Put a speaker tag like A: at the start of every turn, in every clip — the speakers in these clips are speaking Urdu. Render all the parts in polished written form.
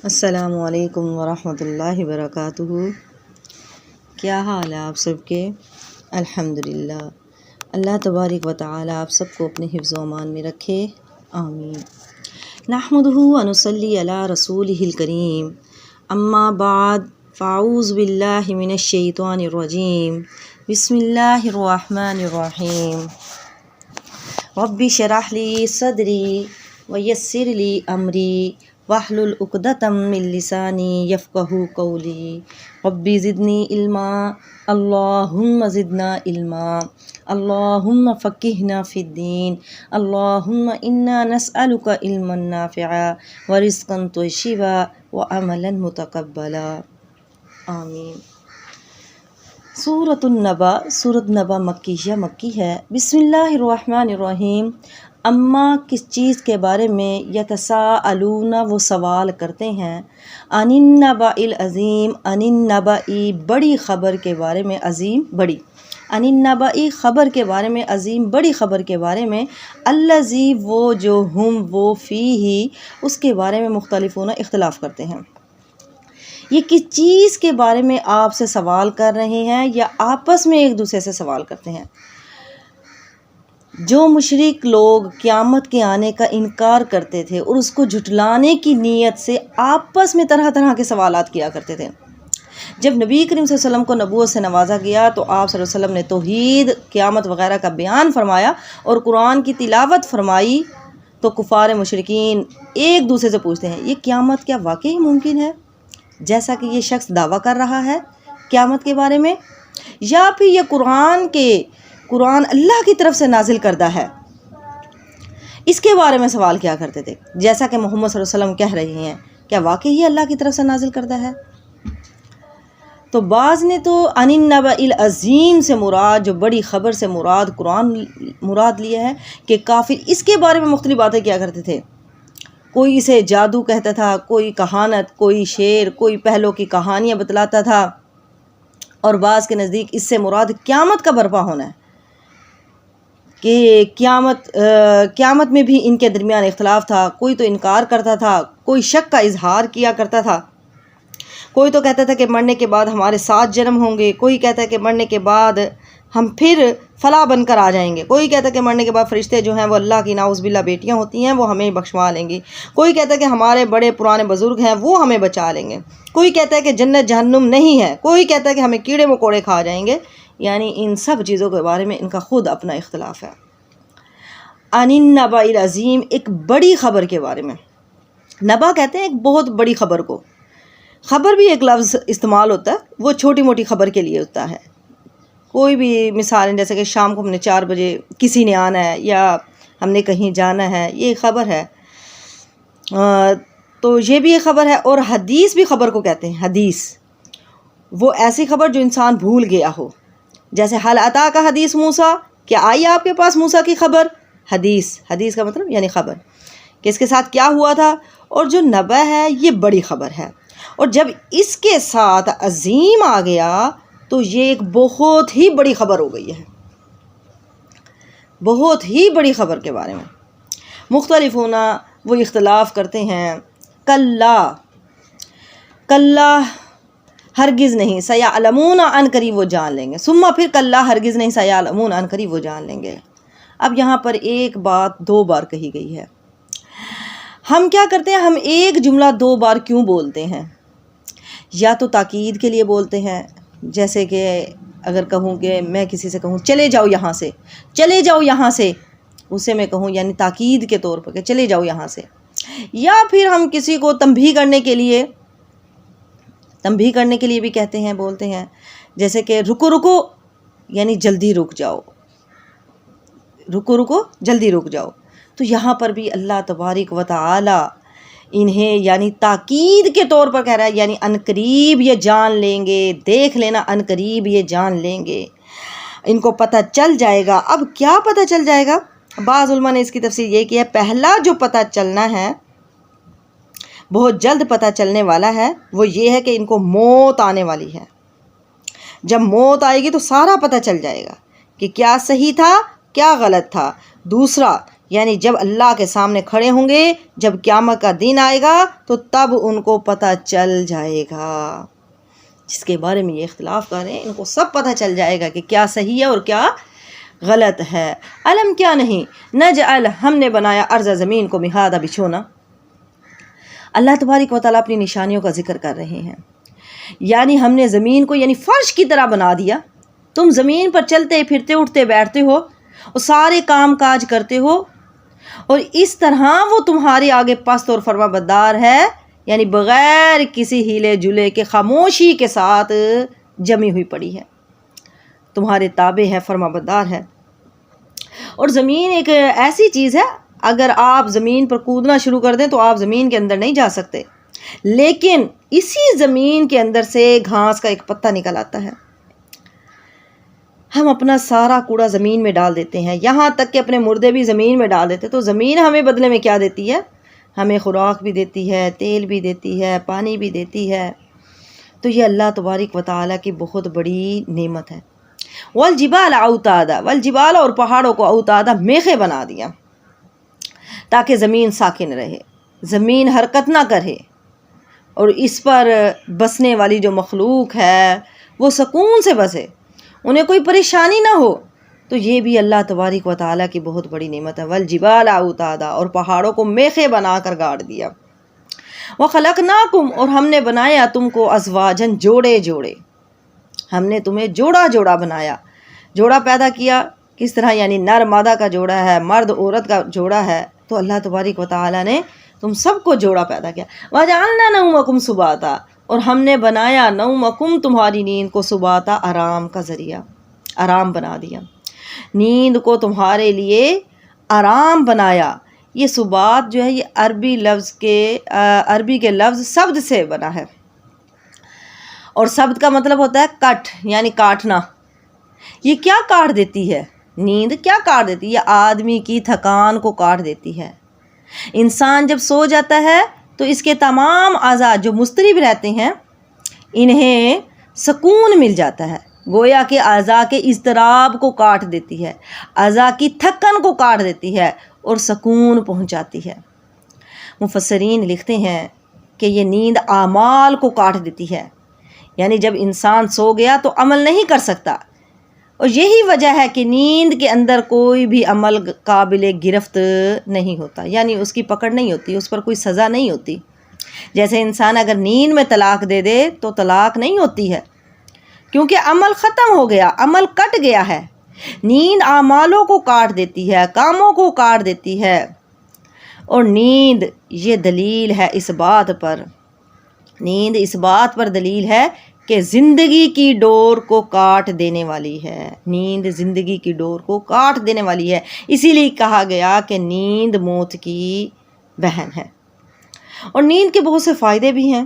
A: السلام علیکم ورحمۃ اللہ وبرکاتہ۔ کیا حال ہے آپ سب کے؟ الحمدللہ۔ اللہ تبارک و تعالی آپ سب کو اپنے حفظ و امان میں رکھے، آمین۔ نحمدہ و نصلی علی رسولہ الکریم، اما بعد فاعوذ باللہ من الشیطان الرجیم، بسم اللہ الرحمن الرحیم۔ رب اشرح لی صدری ویسر لی امری واحلل عقدۃ من لسانی یفقہوا قولی۔ رب زدنی علما، اللہم زدنا علما، اللہم فقہنا فی الدین، اللہم انا نسألک علما نافعا ورزقا طیبا وعملا متقبلا، آمین۔ سورۃ النبأ، سورۃ نبأ مکی ہے۔ بسم اللہ الرحمن الرحیم۔ اما کس چیز کے بارے میں یتساءلون وہ سوال کرتے ہیں، عن النبأ العظیم، عن النبأ بڑی خبر کے بارے میں، عظیم بڑی، عن النبأ خبر کے بارے میں، عظیم بڑی خبر کے بارے میں، الذی وہ جو ہم وہ فیہ اس کے بارے میں مختلفون اختلاف کرتے ہیں۔ یہ کس چیز کے بارے میں آپ سے سوال کر رہے ہیں یا آپس میں ایک دوسرے سے سوال کرتے ہیں؟ جو مشرک لوگ قیامت کے آنے کا انکار کرتے تھے اور اس کو جھٹلانے کی نیت سے آپس میں طرح طرح کے سوالات کیا کرتے تھے، جب نبی کریم صلی اللہ علیہ وسلم کو نبوت سے نوازا گیا تو آپ صلی اللہ علیہ وسلم نے توحید، قیامت وغیرہ کا بیان فرمایا اور قرآن کی تلاوت فرمائی، تو کفار مشرکین ایک دوسرے سے پوچھتے ہیں، یہ قیامت کیا واقعی ممکن ہے جیسا کہ یہ شخص دعویٰ کر رہا ہے قیامت کے بارے میں، یا پھر یہ قرآن اللہ کی طرف سے نازل کردہ ہے؟ اس کے بارے میں سوال کیا کرتے تھے، جیسا کہ محمد صلی اللہ علیہ وسلم کہہ رہے ہیں، کیا واقعی یہ اللہ کی طرف سے نازل کردہ ہے؟ تو بعض نے تو عن النبأ العظیم سے مراد، جو بڑی خبر سے مراد قرآن مراد لیا ہے، کہ کافر اس کے بارے میں مختلف باتیں کیا کرتے تھے۔ کوئی اسے جادو کہتا تھا، کوئی کہانت، کوئی شعر، کوئی پہلو کی کہانیاں بتلاتا تھا، اور بعض کے نزدیک اس سے مراد قیامت کا برپا ہونا ہے، کہ قیامت میں بھی ان کے درمیان اختلاف تھا، کوئی تو انکار کرتا تھا، کوئی شک کا اظہار کیا کرتا تھا، کوئی تو کہتا تھا کہ مرنے کے بعد ہمارے 7 جنم ہوں گے، کوئی کہتا ہے کہ مرنے کے بعد ہم پھر فلاں بن کر آ جائیں گے، کوئی کہتا ہے کہ مرنے کے بعد فرشتے جو ہیں وہ اللہ کی نعوذ باللہ بیٹیاں ہوتی ہیں، وہ ہمیں بخشوا لیں گی، کوئی کہتا ہے کہ ہمارے بڑے پرانے بزرگ ہیں وہ ہمیں بچا لیں گے، کوئی کہتا ہے کہ جنت جہنم نہیں ہے، کوئی کہتا ہے کہ ہمیں کیڑے مکوڑے کھا جائیں گے۔ یعنی ان سب چیزوں کے بارے میں ان کا خود اپنا اختلاف ہے۔ عن النبأ العظیم ایک بڑی خبر کے بارے میں، نبا کہتے ہیں ایک بہت بڑی خبر کو، خبر بھی ایک لفظ استعمال ہوتا ہے، وہ چھوٹی موٹی خبر کے لیے ہوتا ہے۔ کوئی بھی مثال، جیسے کہ شام کو ہم نے 4 بجے کسی نے آنا ہے یا ہم نے کہیں جانا ہے، یہ خبر ہے، تو یہ بھی ایک خبر ہے۔ اور حدیث بھی خبر کو کہتے ہیں، حدیث وہ ایسی خبر جو انسان بھول گیا ہو، جیسے حل اتاک حدیث موسیٰ، کیا آئی آپ کے پاس موسیٰ کی خبر؟ حدیث کا مطلب یعنی خبر، کہ اس کے ساتھ کیا ہوا تھا۔ اور جو نبأ ہے یہ بڑی خبر ہے، اور جب اس کے ساتھ عظیم آ گیا تو یہ ایک بہت ہی بڑی خبر ہو گئی ہے۔ بہت ہی بڑی خبر کے بارے میں مختلف ہونا، وہ اختلاف کرتے ہیں۔ کلا ہرگز نہیں، سیعلمون عن قریب وہ جان لیں گے، ثم پھر کلا ہرگز نہیں، سیعلمون عن قریب وہ جان لیں گے۔ اب یہاں پر ایک بات 2 بار کہی گئی ہے۔ ہم کیا کرتے ہیں، ہم ایک جملہ 2 بار کیوں بولتے ہیں؟ یا تو تاکید کے لیے بولتے ہیں، جیسے کہ اگر کہوں کہ میں کسی سے کہوں چلے جاؤ یہاں سے، چلے جاؤ یہاں سے، اسے میں کہوں یعنی تاکید کے طور پر کہ چلے جاؤ یہاں سے۔ یا پھر ہم کسی کو تنبیہ کرنے کے لیے بھی کہتے ہیں، بولتے ہیں، جیسے کہ رکو یعنی جلدی رک جاؤ، رکو جلدی رک جاؤ۔ تو یہاں پر بھی اللہ تبارک و تعالی انہیں یعنی تاکید کے طور پر کہہ رہا ہے، یعنی ان قریب یہ جان لیں گے، دیکھ لینا، ان قریب یہ جان لیں گے، ان کو پتہ چل جائے گا۔ اب کیا پتہ چل جائے گا؟ بعض علماء نے اس کی تفسیر یہ کی ہے، پہلا جو پتہ چلنا ہے، بہت جلد پتہ چلنے والا ہے، وہ یہ ہے کہ ان کو موت آنے والی ہے۔ جب موت آئے گی تو سارا پتہ چل جائے گا کہ کیا صحیح تھا، کیا غلط تھا۔ دوسرا یعنی جب اللہ کے سامنے کھڑے ہوں گے، جب قیامت کا دن آئے گا تو تب ان کو پتہ چل جائے گا. جس کے بارے میں یہ اختلاف کر رہے ہیں ان کو سب پتہ چل جائے گا کہ کیا صحیح ہے اور کیا غلط ہے. علم کیا نہیں نجعل، ہم نے بنایا ارض زمین کو مہادا بچھونا. اللہ تبارک و تعالیٰ اپنی نشانیوں کا ذکر کر رہے ہیں. یعنی ہم نے زمین کو یعنی فرش کی طرح بنا دیا. تم زمین پر چلتے پھرتے اٹھتے بیٹھتے ہو اور سارے کام کاج کرتے ہو، اور اس طرح وہ تمہارے آگے پست اور فرما بردار ہے، یعنی بغیر کسی ہیلے جلے کے خاموشی کے ساتھ جمی ہوئی پڑی ہے، تمہارے تابع ہے، فرما بردار ہے. اور زمین ایک ایسی چیز ہے، اگر آپ زمین پر کودنا شروع کر دیں تو آپ زمین کے اندر نہیں جا سکتے، لیکن اسی زمین کے اندر سے گھاس کا ایک پتا نکل آتا ہے. ہم اپنا سارا کوڑا زمین میں ڈال دیتے ہیں، یہاں تک کہ اپنے مردے بھی زمین میں ڈال دیتے، تو زمین ہمیں بدلے میں کیا دیتی ہے؟ ہمیں خوراک بھی دیتی ہے، تیل بھی دیتی ہے، پانی بھی دیتی ہے. تو یہ اللہ تبارک و تعالیٰ کی بہت بڑی نعمت ہے. والجبال اوتادا، والجبال اور پہاڑوں کو اوتادا میخیں بنا دیا تاکہ زمین ساکن رہے، زمین حرکت نہ کرے، اور اس پر بسنے والی جو مخلوق ہے وہ سکون سے بسے، انہیں کوئی پریشانی نہ ہو. تو یہ بھی اللہ تبارک و تعالیٰ کی بہت بڑی نعمت ہے. والجبال اوتادا، اور پہاڑوں کو میخیں بنا کر گاڑ دیا. وخلقناکم، اور ہم نے بنایا تم کو ازواجن، جوڑے جوڑے، ہم نے تمہیں جوڑا جوڑا بنایا. جوڑا پیدا کیا کس طرح؟ یعنی نر مادہ کا جوڑا ہے، مرد عورت کا جوڑا ہے. تو اللہ تبارک و تعالیٰ نے تم سب کو جوڑا پیدا کیا. وجعلنا نومکم سباتا، اور ہم نے بنایا نومکم، تمہاری نیند کو، سباتا، آرام کا ذریعہ، آرام بنا دیا. نیند کو تمہارے لیے آرام بنایا. یہ سبات جو ہے یہ عربی کے لفظ سبد سے بنا ہے، اور سبد کا مطلب ہوتا ہے کٹ، یعنی کاٹنا. یہ کیا کاٹ دیتی ہے؟ نیند کیا کاٹ دیتی ہے؟ یہ آدمی کی تھکان کو کاٹ دیتی ہے. انسان جب سو جاتا ہے تو اس کے تمام اعضاء جو مضطرب رہتے ہیں انہیں سکون مل جاتا ہے، گویا کہ اعضاء کے اضطراب کو کاٹ دیتی ہے، اعضاء کی تھکن کو کاٹ دیتی ہے اور سکون پہنچاتی ہے. مفسرین لکھتے ہیں کہ یہ نیند اعمال کو کاٹ دیتی ہے، یعنی جب انسان سو گیا تو عمل نہیں کر سکتا، اور یہی وجہ ہے کہ نیند کے اندر کوئی بھی عمل قابل گرفت نہیں ہوتا، یعنی اس کی پکڑ نہیں ہوتی، اس پر کوئی سزا نہیں ہوتی. جیسے انسان اگر نیند میں طلاق دے دے تو طلاق نہیں ہوتی ہے، کیونکہ عمل ختم ہو گیا، عمل کٹ گیا ہے. نیند اعمالوں کو کاٹ دیتی ہے، کاموں کو کاٹ دیتی ہے. اور نیند یہ دلیل ہے اس بات پر، نیند اس بات پر دلیل ہے کہ زندگی کی ڈور کو کاٹ دینے والی ہے. نیند زندگی کی ڈور کو کاٹ دینے والی ہے، اسی لیے کہا گیا کہ نیند موت کی بہن ہے. اور نیند کے بہت سے فائدے بھی ہیں.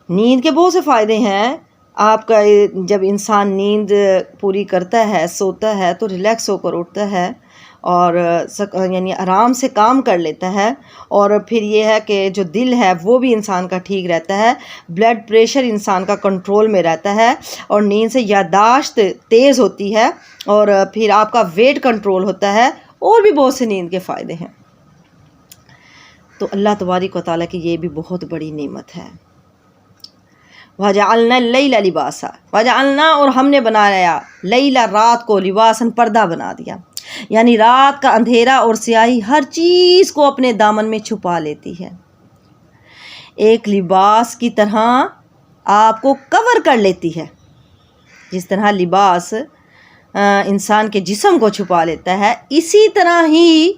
A: نیند کے بہت سے فائدے ہیں. آپ کا جب انسان نیند پوری کرتا ہے، سوتا ہے، تو ریلیکس ہو کر اٹھتا ہے اور یعنی آرام سے کام کر لیتا ہے. اور پھر یہ ہے کہ جو دل ہے وہ بھی انسان کا ٹھیک رہتا ہے، بلڈ پریشر انسان کا کنٹرول میں رہتا ہے، اور نیند سے یادداشت تیز ہوتی ہے، اور پھر آپ کا ویٹ کنٹرول ہوتا ہے، اور بھی بہت سے نیند کے فائدے ہیں. تو اللہ تبارک و تعالیٰ کی یہ بھی بہت بڑی نعمت ہے. وَجَعَلْنَا اللَّيْلَ لِبَاسًا، وَجَعَلْنَا، اور ہم نے بنایا لیلا، رات کو، لباساً، پردہ بنا دیا. یعنی رات کا اندھیرا اور سیاہی ہر چیز کو اپنے دامن میں چھپا لیتی ہے، ایک لباس کی طرح آپ کو کور کر لیتی ہے. جس طرح لباس انسان کے جسم کو چھپا لیتا ہے، اسی طرح ہی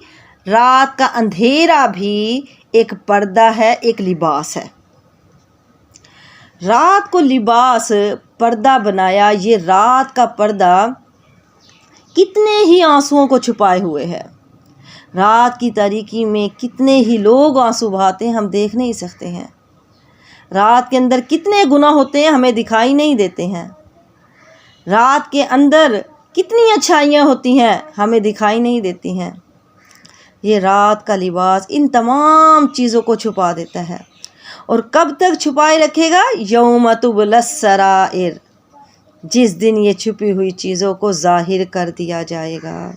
A: رات کا اندھیرا بھی ایک پردہ ہے، ایک لباس ہے. رات کو لباس، پردہ بنایا. یہ رات کا پردہ کتنے ہی آنسوؤں کو چھپائے ہوئے ہے. رات کی تاریکی میں کتنے ہی لوگ آنسو بہاتے ہیں، ہم دیکھ نہیں سکتے ہیں. رات کے اندر کتنے گناہ ہوتے ہیں، ہمیں دکھائی نہیں دیتے ہیں. رات کے اندر کتنی اچھائیاں ہوتی ہیں، ہمیں دکھائی نہیں دیتی ہیں. یہ رات کا لباس ان تمام چیزوں کو چھپا دیتا ہے. اور کب تک چھپائے رکھے گا؟ یوم تبلی السرائر، جس دن یہ چھپی ہوئی چیزوں کو ظاہر کر دیا جائے گا.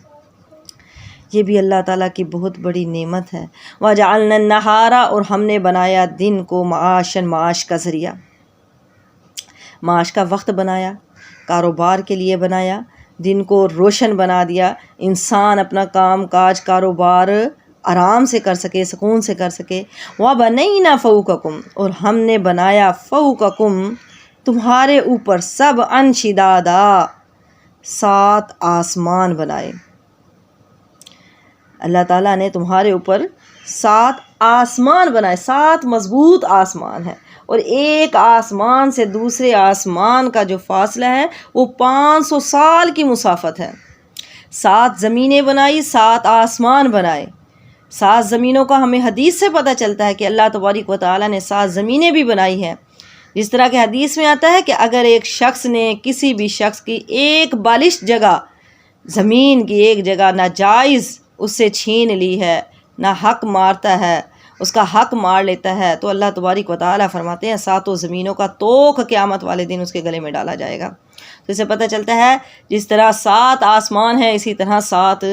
A: یہ بھی اللہ تعالیٰ کی بہت بڑی نعمت ہے۔ وَجَعَلْنَا النَّهَارَ اور ہم نے بنایا دن کو معاشاً، معاش کا ذریعہ، معاش کا وقت بنایا، کاروبار کے لیے بنایا، دن کو روشن بنا دیا، انسان اپنا کام کاج کاروبار آرام سے کر سکے، سکون سے کر سکے۔ وَبَنَيْنَا فَوْقَكُمْ اور ہم نے بنایا فوقکم تمہارے اوپر، سبعا شدادا 7 آسمان بنائے۔ اللہ تعالیٰ نے تمہارے اوپر 7 آسمان بنائے، 7 مضبوط آسمان ہیں، اور ایک آسمان سے دوسرے آسمان کا جو فاصلہ ہے وہ 500 سال کی مسافت ہے۔ 7 زمینیں بنائی، 7 آسمان بنائے۔ 7 زمینوں کا ہمیں حدیث سے پتہ چلتا ہے کہ اللہ تبارک و تعالیٰ نے 7 زمینیں بھی بنائی ہیں۔ جس طرح کہ حدیث میں آتا ہے کہ اگر ایک شخص نے کسی بھی شخص کی ایک بالشت جگہ، زمین کی ایک جگہ ناجائز اس سے چھین لی ہے، نہ حق مارتا ہے، اس کا حق مار لیتا ہے، تو اللہ تبارک و تعالیٰ فرماتے ہیں 7 زمینوں کا توق قیامت والے دن اس کے گلے میں ڈالا جائے گا۔ تو اسے پتہ چلتا ہے جس طرح 7 آسمان ہیں اسی طرح 7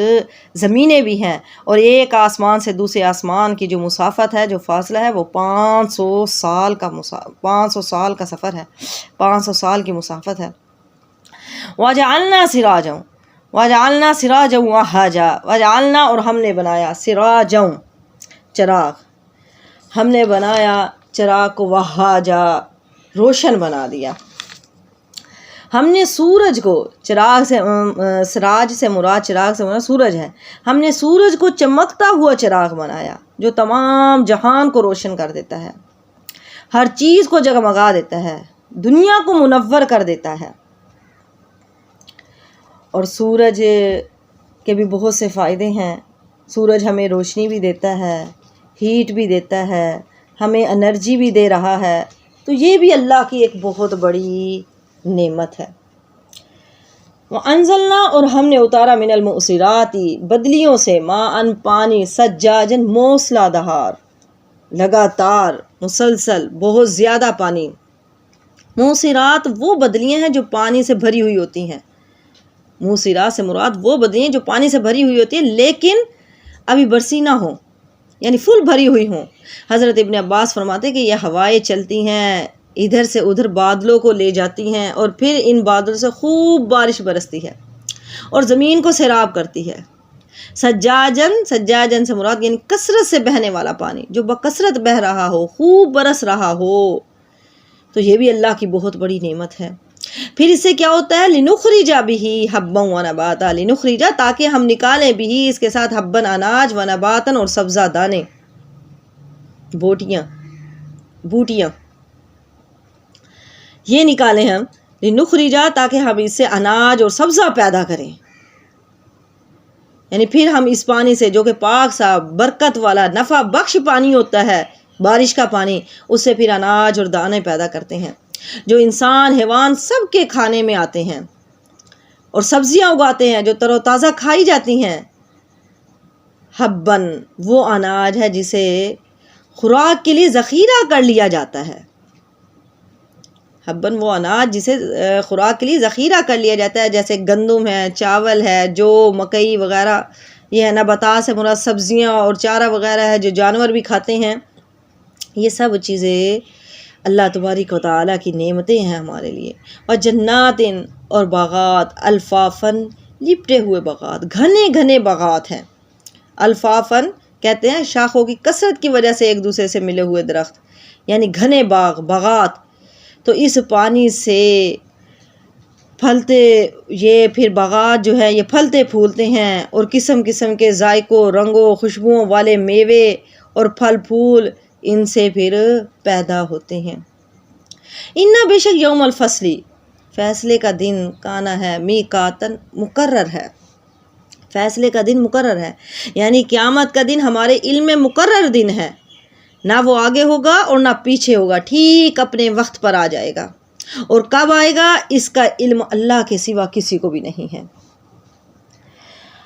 A: زمینیں بھی ہیں، اور ایک آسمان سے دوسرے آسمان کی جو مسافت ہے، جو فاصلہ ہے، وہ 500 سال کا سفر ہے، 500 سال کی مسافت ہے۔ وَجَعَلْنَا سِرَاجًا وَجَعَلْنَا سِرَاجًا وَهَّاجًا وَجَعَلْنَا اور ہم نے بنایا سِرَاجًا چراغ، ہم نے بنایا چراغ کو، وَهَّاجًا روشن بنا دیا۔ ہم نے سورج کو، چراغ سے، سراج سے مراد، چراغ سے مراد سورج ہے، ہم نے سورج کو چمکتا ہوا چراغ بنایا جو تمام جہان کو روشن کر دیتا ہے، ہر چیز کو جگمگا دیتا ہے، دنیا کو منور کر دیتا ہے۔ اور سورج کے بھی بہت سے فائدے ہیں۔ سورج ہمیں روشنی بھی دیتا ہے، ہیٹ بھی دیتا ہے، ہمیں انرجی بھی دے رہا ہے، تو یہ بھی اللہ کی ایک بہت بڑی نعمت ہے۔ وَأَنزَلْنَا اور ہم نے اتارا من المعصرات بدلیوں سے، ماءً پانی، سجاجًا موسلا دھار، لگاتار مسلسل بہت زیادہ پانی۔ موسرات وہ بدلیاں ہیں جو پانی سے بھری ہوئی ہوتی ہیں، موسرات سے مراد وہ بدلیاں جو پانی سے بھری ہوئی ہوتی ہیں لیکن ابھی برسی نہ ہوں، یعنی فل بھری ہوئی ہوں۔ حضرت ابن عباس فرماتے ہیں کہ یہ ہوائیں چلتی ہیں، ادھر سے ادھر بادلوں کو لے جاتی ہیں، اور پھر ان بادلوں سے خوب بارش برستی ہے اور زمین کو سیراب کرتی ہے۔ سجاجن سے مراد یعنی کثرت سے بہنے والا پانی، جو بکثرت بہ رہا ہو، خوب برس رہا ہو، تو یہ بھی اللہ کی بہت بڑی نعمت ہے۔ پھر اس سے کیا ہوتا ہے، لِنُخْرِجَ بِهِ حَبًّا وَنَبَاتًا، لِنُخْرِجَ تاکہ ہم نکالیں بھی اس کے ساتھ حبًّا اناج، ونباتاً اور سبزہ دانے، بوٹیاں، یہ نکالیں ہم، لِنُخْرِجَ تاکہ ہم اس سے اناج اور سبزہ پیدا کریں، یعنی پھر ہم اس پانی سے جو کہ پاک صاف برکت والا نفع بخش پانی ہوتا ہے، بارش کا پانی، اس سے پھر اناج اور دانے پیدا کرتے ہیں جو انسان حیوان سب کے کھانے میں آتے ہیں، اور سبزیاں اگاتے ہیں جو تر و تازہ کھائی جاتی ہیں۔ حبًّا وہ اناج ہے جسے خوراک کے لیے ذخیرہ کر لیا جاتا ہے، حبًّا وہ اناج جسے خوراک کے لیے ذخیرہ کر لیا جاتا ہے، جیسے گندم ہے، چاول ہے، جو مکئی وغیرہ، یہ ہے نباتات سے مراد سبزیاں اور چارہ وغیرہ ہے جو جانور بھی کھاتے ہیں۔ یہ سب چیزیں اللہ تبارک و تعالیٰ کی نعمتیں ہیں ہمارے لیے۔ اور جنات اور باغات، الفافن لپٹے ہوئے باغات، گھنے گھنے باغات ہیں۔ الفافن کہتے ہیں شاخوں کی کثرت کی وجہ سے ایک دوسرے سے ملے ہوئے درخت، یعنی گھنے باغات۔ تو اس پانی سے پھلتے، یہ پھر باغات جو ہے یہ پھلتے پھولتے ہیں، اور قسم قسم کے ذائقوں، رنگوں، خوشبوؤں والے میوے اور پھل پھول ان سے پھر پیدا ہوتے ہیں۔ اِنَّ بے شک یوم الفصل فیصلے کا دن، کانا ہے، میقاتن مقرر ہے، فیصلے کا دن مقرر ہے، یعنی قیامت کا دن ہمارے علم میں مقرر دن ہے، نہ وہ آگے ہوگا اور نہ پیچھے ہوگا، ٹھیک اپنے وقت پر آ جائے گا، اور کب آئے گا اس کا علم اللہ کے سوا کسی کو بھی نہیں ہے۔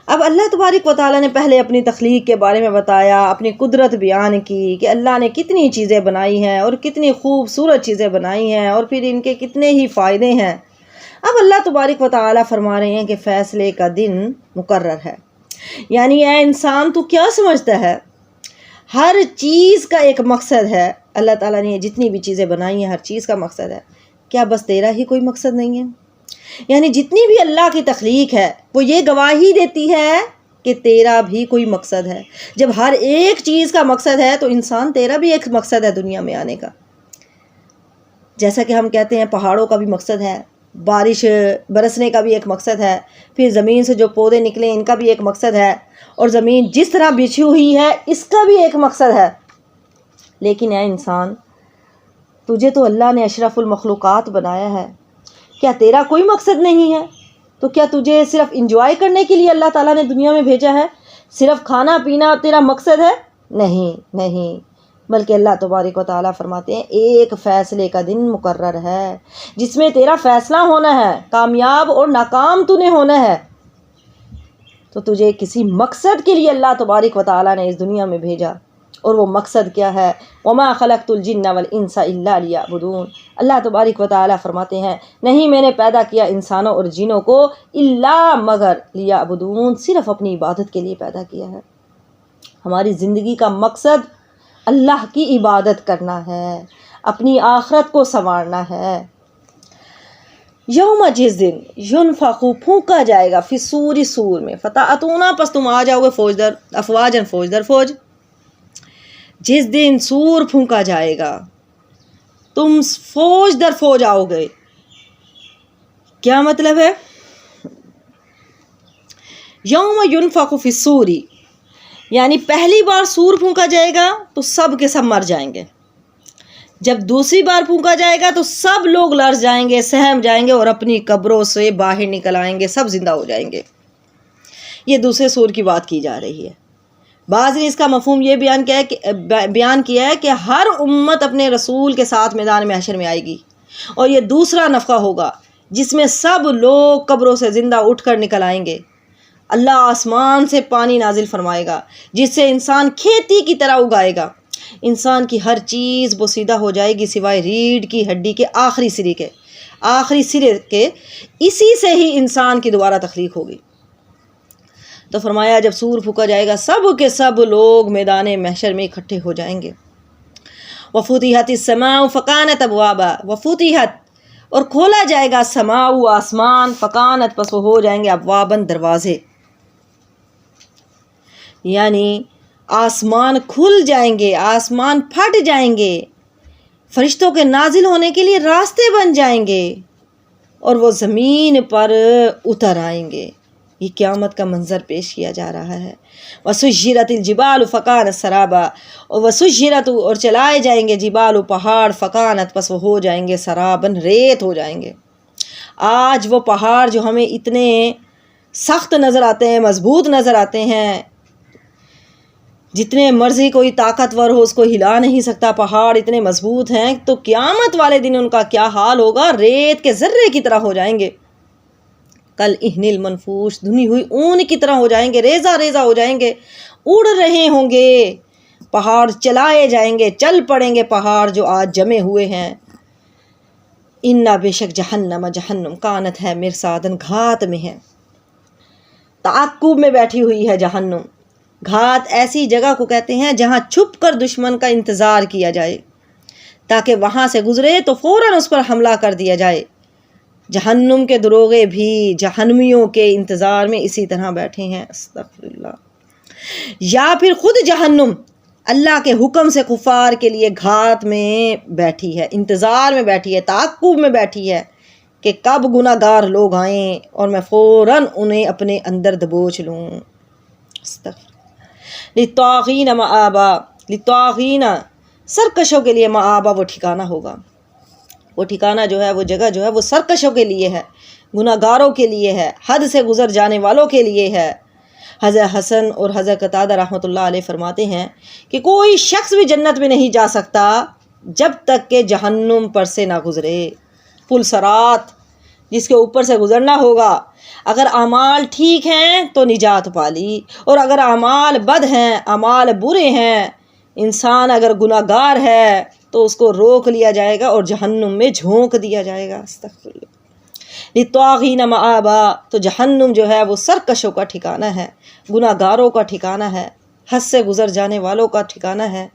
A: اب اللہ تبارک و تعالیٰ نے پہلے اپنی تخلیق کے بارے میں بتایا، اپنی قدرت بیان کی کہ اللہ نے کتنی چیزیں بنائی ہیں اور کتنی خوبصورت چیزیں بنائی ہیں، اور پھر ان کے کتنے ہی فائدے ہیں۔ اب اللہ تبارک و تعالیٰ فرما رہے ہیں کہ فیصلے کا دن مقرر ہے، یعنی اے انسان تو کیا سمجھتا ہے ہر چیز کا ایک مقصد ہے، اللہ تعالیٰ نے جتنی بھی چیزیں بنائی ہیں ہر چیز کا مقصد ہے، کیا بس تیرا ہی کوئی مقصد نہیں ہے؟ یعنی جتنی بھی اللہ کی تخلیق ہے وہ یہ گواہی دیتی ہے کہ تیرا بھی کوئی مقصد ہے۔ جب ہر ایک چیز کا مقصد ہے تو انسان تیرا بھی ایک مقصد ہے دنیا میں آنے کا۔ جیسا کہ ہم کہتے ہیں پہاڑوں کا بھی مقصد ہے، بارش برسنے کا بھی ایک مقصد ہے، پھر زمین سے جو پودے نکلیں ان کا بھی ایک مقصد ہے، اور زمین جس طرح بچھی ہوئی ہے اس کا بھی ایک مقصد ہے۔ لیکن اے انسان، تجھے تو اللہ نے اشرف المخلوقات بنایا ہے، کیا تیرا کوئی مقصد نہیں ہے؟ تو کیا تجھے صرف انجوائے کرنے کے لیے اللہ تعالیٰ نے دنیا میں بھیجا ہے؟ صرف کھانا پینا تیرا مقصد ہے؟ نہیں، بلکہ اللہ تبارک و تعالیٰ فرماتے ہیں ایک فیصلے کا دن مقرر ہے جس میں تیرا فیصلہ ہونا ہے، کامیاب اور ناکام تو نے ہونا ہے۔ تو تجھے کسی مقصد کے لیے اللہ تبارک و تعالیٰ نے اس دنیا میں بھیجا، اور وہ مقصد کیا ہے؟ وَمَا خَلَقْتُ الْجِنَّ وَالْإِنسَ إِلَّا لِيَعْبُدُونَ۔ اللہ تبارک و تعالیٰ فرماتے ہیں نہیں میں نے پیدا کیا انسانوں اور جنوں کو الا مگر لیعبدون، صرف اپنی عبادت کے لیے پیدا کیا ہے۔ ہماری زندگی کا مقصد اللہ کی عبادت کرنا ہے، اپنی آخرت کو سنوارنا ہے۔ یوم جس دن ینفخ پھونکا جائے گا فی الصور سور میں، فتأتونا پس تم آ جاؤ گے فوج در افواجن، فوج در فوج۔ جس دن سور پھونکا جائے گا تم فوج در فوج آؤ گے۔ کیا مطلب ہے؟ یوم ینفخ فی الصور، یعنی پہلی بار سور پھونکا جائے گا تو سب کے سب مر جائیں گے، جب دوسری بار پھونکا جائے گا تو سب لوگ لرز جائیں گے، سہم جائیں گے اور اپنی قبروں سے باہر نکل آئیں گے، سب زندہ ہو جائیں گے۔ یہ دوسرے سور کی بات کی جا رہی ہے۔ بعض نے اس کا مفہوم یہ بیان کیا ہے کہ ہر امت اپنے رسول کے ساتھ میدان محشر میں آئے گی، اور یہ دوسرا نفخہ ہوگا جس میں سب لوگ قبروں سے زندہ اٹھ کر نکل آئیں گے۔ اللہ آسمان سے پانی نازل فرمائے گا جس سے انسان کھیتی کی طرح اگائے گا، انسان کی ہر چیز بوسیدہ ہو جائے گی سوائے ریڑھ کی ہڈی کے آخری سرے کے، اسی سے ہی انسان کی دوبارہ تخلیق ہوگی۔ تو فرمایا جب سور پھونکا جائے گا سب کے سب لوگ میدان محشر میں اکٹھے ہو جائیں گے۔ وفتحت السماء فکانت ابوابا، وفتحت اور کھولا جائے گا سماء آسمان، فکانت پس وہ ہو جائیں گے ابواباً دروازے، یعنی آسمان کھل جائیں گے، آسمان پھٹ جائیں گے، فرشتوں کے نازل ہونے کے لیے راستے بن جائیں گے، اور وہ زمین پر اتر آئیں گے۔ یہ قیامت کا منظر پیش کیا جا رہا ہے۔ وسجرت الجبال فکانت سرابا، اور وسجرت اور چلائے جائیں گے جبال پہاڑ، فکانت پس وہ ہو جائیں گے سرابن ریت ہو جائیں گے۔ آج وہ پہاڑ جو ہمیں اتنے سخت نظر آتے ہیں، مضبوط نظر آتے ہیں، جتنے مرضی کوئی طاقتور ہو اس کو ہلا نہیں سکتا، پہاڑ اتنے مضبوط ہیں، تو قیامت والے دن ان کا کیا حال ہوگا؟ ریت کے ذرے کی طرح ہو جائیں گے، کل اہن المنفوش، دھنی ہوئی اون کی طرح ہو جائیں گے، ریزہ ریزہ ہو جائیں گے، اڑ رہے ہوں گے پہاڑ، چلائے جائیں گے، چل پڑیں گے پہاڑ جو آج جمے ہوئے ہیں۔ انا بے شک جہنم کانت ہے مرصادن، گھات میں ہے، تعقب میں بیٹھی ہوئی ہے جہنم۔ گھات ایسی جگہ کو کہتے ہیں جہاں چھپ کر دشمن کا انتظار کیا جائے تاکہ وہاں سے گزرے تو فوراً اس پر حملہ کر دیا جائے۔ جہنم کے دروغے بھی جہنمیوں کے انتظار میں اسی طرح بیٹھے ہیں، استغفر اللہ۔ یا پھر خود جہنم اللہ کے حکم سے کفار کے لیے گھات میں بیٹھی ہے، انتظار میں بیٹھی ہے، تعقب میں بیٹھی ہے کہ کب گناہ گار لوگ آئیں اور میں فوراً انہیں اپنے اندر دبوچ لوں۔ استغفر للطاغین مآبا، للطاغین سرکشوں کے لیے مآبا وہ ٹھکانہ ہوگا، وہ ٹھکانہ جو ہے، وہ جگہ جو ہے وہ سرکشوں کے لیے ہے، گناہ گاروں کے لیے ہے، حد سے گزر جانے والوں کے لیے ہے۔ حضرت حسن اور حضرت قتادہ رحمۃ اللہ علیہ فرماتے ہیں کہ کوئی شخص بھی جنت میں نہیں جا سکتا جب تک کہ جہنم پر سے نہ گزرے، پل صراط جس کے اوپر سے گزرنا ہوگا۔ اگر اعمال ٹھیک ہیں تو نجات پالی، اور اگر اعمال بد ہیں، اعمال برے ہیں، انسان اگر گناہ گار ہے تو اس کو روک لیا جائے گا اور جہنم میں جھونک دیا جائے گا۔ استغفر اللہ۔ للطاغین مآبا، تو جہنم جو ہے وہ سرکشوں کا ٹھکانہ ہے، گناہ گاروں کا ٹھکانہ ہے، حد سے گزر جانے والوں کا ٹھکانہ ہے۔